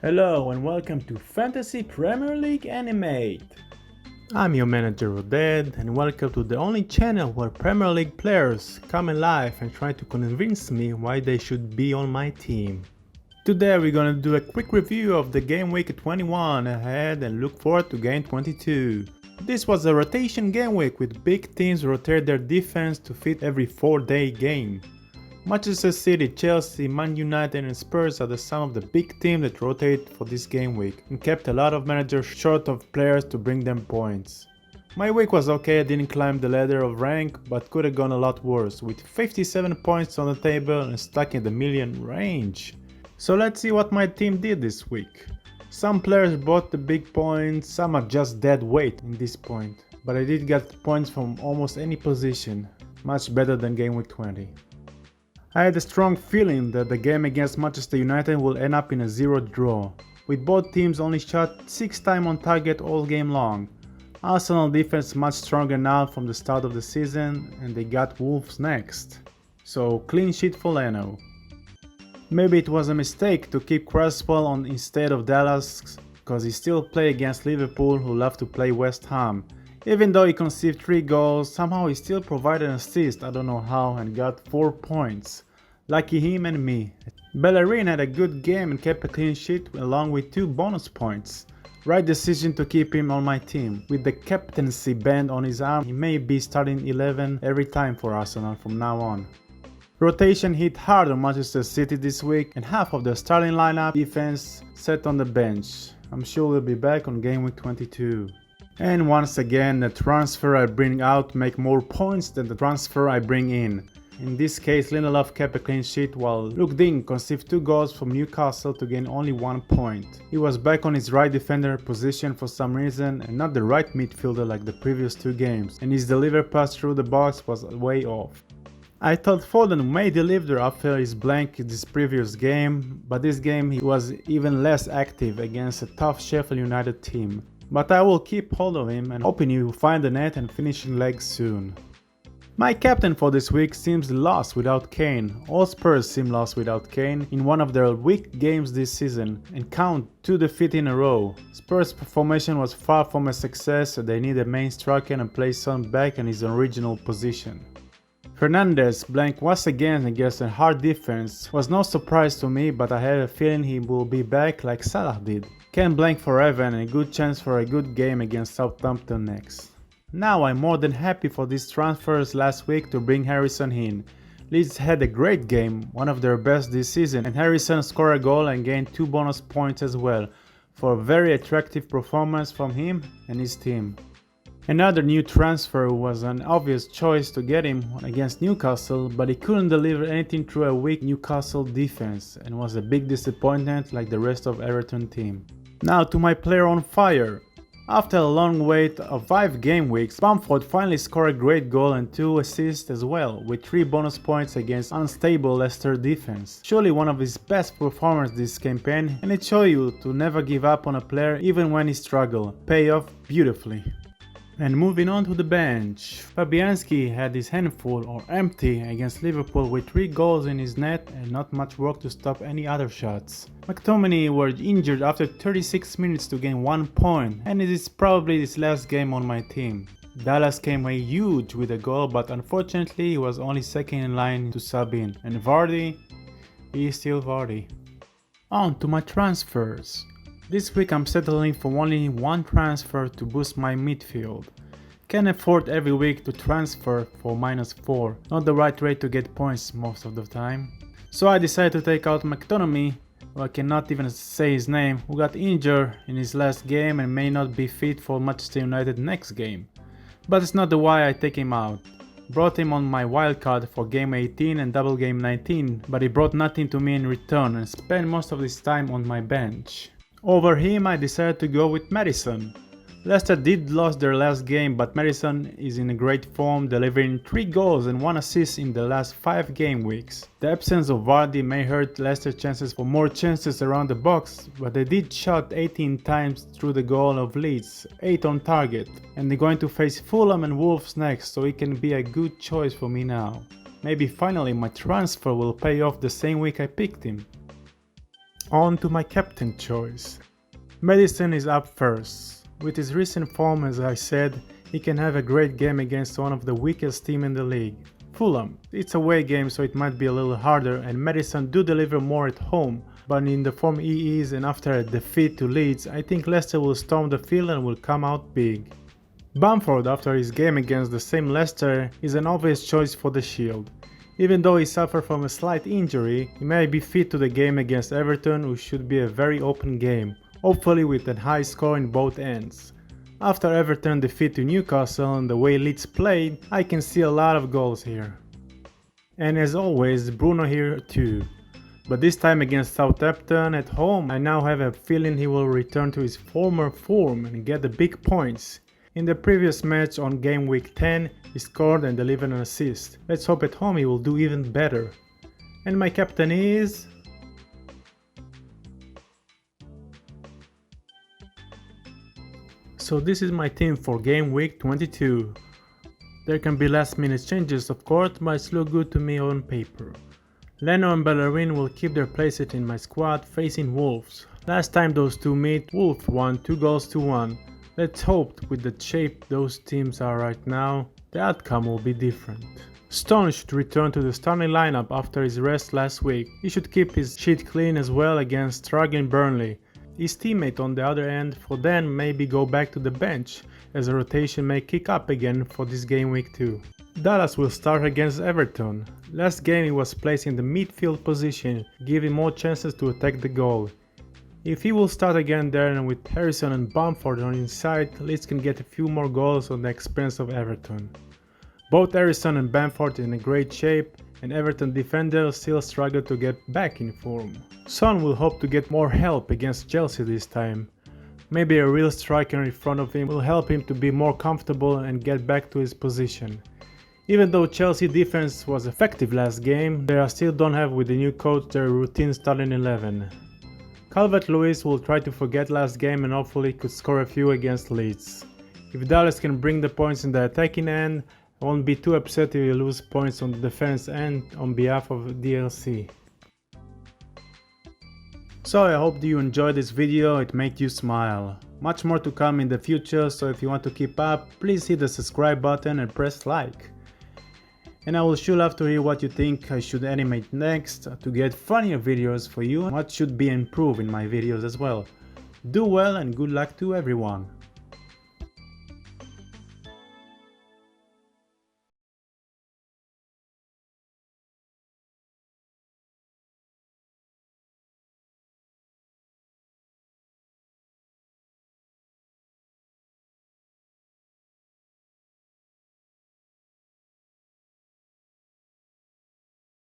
Hello and welcome to Fantasy Premier League Animate. I'm your manager Oded and welcome to the only channel where Premier League players come alive and try to convince me why they should be on my team. Today we're gonna do a quick review of the game week 21 ahead and look forward to game 22. This was a rotation game week with big teams rotate their defense to fit every 4-day game. Manchester City, Chelsea, Man United and Spurs are the some of the big teams that rotate for this game week and kept a lot of managers short of players to bring them points. My week was okay, I didn't climb the ladder of rank, but could have gone a lot worse, with 57 points on the table and stuck in the million range. So let's see what my team did this week. Some players bought the big points, some are just dead weight in this point, but I did get points from almost any position, much better than game week 20. I had a strong feeling that the game against Manchester United will end up in a 0 draw, with both teams only shot 6 times on target all game long. Arsenal defense much stronger now from the start of the season and they got Wolves next. So clean sheet for Leno. Maybe it was a mistake to keep Cresswell on instead of Dallas cause he still play against Liverpool who love to play West Ham. Even though he conceded 3 goals, somehow he still provided an assist, I don't know how, and got 4 points. Lucky him and me. Bellerin had a good game and kept a clean sheet along with 2 bonus points. Right decision to keep him on my team. With the captaincy band on his arm, he may be starting 11 every time for Arsenal from now on. Rotation hit hard on Manchester City this week and half of the starting lineup defense sat on the bench. I'm sure we'll be back on game week 22. And once again, the transfer I bring out make more points than the transfer I bring in. In this case, Lindelof kept a clean sheet while Luke Ding conceded 2 goals from Newcastle to gain only 1 point. He was back on his right defender position for some reason and not the right midfielder like the previous 2 games, and his deliver pass through the box was way off. I thought Foden may deliver after his blank in this previous game, but this game he was even less active against a tough Sheffield United team. But I will keep hold of him and hoping he will find the net and finishing legs soon. My captain for this week seems lost without Kane. All Spurs seem lost without Kane in one of their weak games this season and count 2 defeats in a row. Spurs' formation was far from a success so they need a main striker and play Son back in his original position. Fernandes blank once again against a hard defense was no surprise to me, but I have a feeling he will be back like Salah did. Can blank forever and a good chance for a good game against Southampton next. Now I'm more than happy for these transfers last week to bring Harrison in. Leeds had a great game, one of their best this season, and Harrison scored a goal and gained 2 bonus points as well, for a very attractive performance from him and his team. Another new transfer was an obvious choice to get him against Newcastle, but he couldn't deliver anything through a weak Newcastle defense and was a big disappointment like the rest of Everton team. Now to my player on fire. After a long wait of 5 game weeks, Bamford finally scored a great goal and 2 assists as well, with 3 bonus points against unstable Leicester defense. Surely one of his best performances this campaign, and it shows you to never give up on a player even when he struggles. Pay off beautifully. And moving on to the bench, Fabianski had his handful or empty against Liverpool with 3 goals in his net and not much work to stop any other shots. McTominay was injured after 36 minutes to gain 1 point, and it is probably his last game on my team. Dallas came away huge with a goal, but unfortunately he was only second in line to sub in, and Vardy, he is still Vardy. On to my transfers. This week I'm settling for only 1 transfer to boost my midfield. Can't afford every week to transfer for -4, not the right rate to get points most of the time. So I decided to take out McTominay, who I cannot even say his name, who got injured in his last game and may not be fit for Manchester United next game. But it's not the why I take him out. Brought him on my wildcard for game 18 and double game 19, but he brought nothing to me in return and spent most of his time on my bench. Over him I decided to go with Maddison. Leicester did lose their last game, but Maddison is in a great form, delivering 3 goals and 1 assist in the last 5 game weeks. The absence of Vardy may hurt Leicester's chances for more chances around the box, but they did shot 18 times through the goal of Leeds, 8 on target, and they're going to face Fulham and Wolves next, so it can be a good choice for me now. Maybe finally my transfer will pay off the same week I picked him. On to my captain choice. Maddison is up first. With his recent form, as I said, he can have a great game against one of the weakest teams in the league. Fulham. It's a away game, so it might be a little harder, and Maddison do deliver more at home, but in the form he is and after a defeat to Leeds, I think Leicester will storm the field and will come out big. Bamford, after his game against the same Leicester, is an obvious choice for the Shield. Even though he suffered from a slight injury, he may be fit to the game against Everton, which should be a very open game, hopefully with a high score in both ends. After Everton defeat to Newcastle and the way Leeds played, I can see a lot of goals here. And as always, Bruno here too. But this time against Southampton at home, I now have a feeling he will return to his former form and get the big points. In the previous match on game week 10, he scored and delivered an assist. Let's hope at home he will do even better. And my captain is... So this is my team for game week 22. There can be last minute changes of course, but it's look good to me on paper. Leno and Bellerin will keep their places in my squad facing Wolves. Last time those two meet, Wolves won 2-1. Let's hope with the shape those teams are right now, the outcome will be different. Stone should return to the starting lineup after his rest last week. He should keep his sheet clean as well against struggling Burnley. His teammate on the other end for then maybe go back to the bench, as a rotation may kick up again for this game week too. Dallas will start against Everton. Last game he was placed in the midfield position, giving more chances to attack the goal. If he will start again there and with Harrison and Bamford on inside, Leeds can get a few more goals on the expense of Everton. Both Harrison and Bamford in a great shape, and Everton defenders still struggle to get back in form. Son will hope to get more help against Chelsea this time. Maybe a real striker in front of him will help him to be more comfortable and get back to his position. Even though Chelsea defense was effective last game, they still don't have with the new coach their routine starting 11. Calvert-Lewin will try to forget last game and hopefully could score a few against Leeds. If Dallas can bring the points in the attacking end, I won't be too upset if you lose points on the defense end on behalf of DLC. So I hope you enjoyed this video, it made you smile. Much more to come in the future, so if you want to keep up, please hit the subscribe button and press like. And I will sure love to hear what you think I should animate next to get funnier videos for you and what should be improved in my videos as well. Do well and good luck to everyone.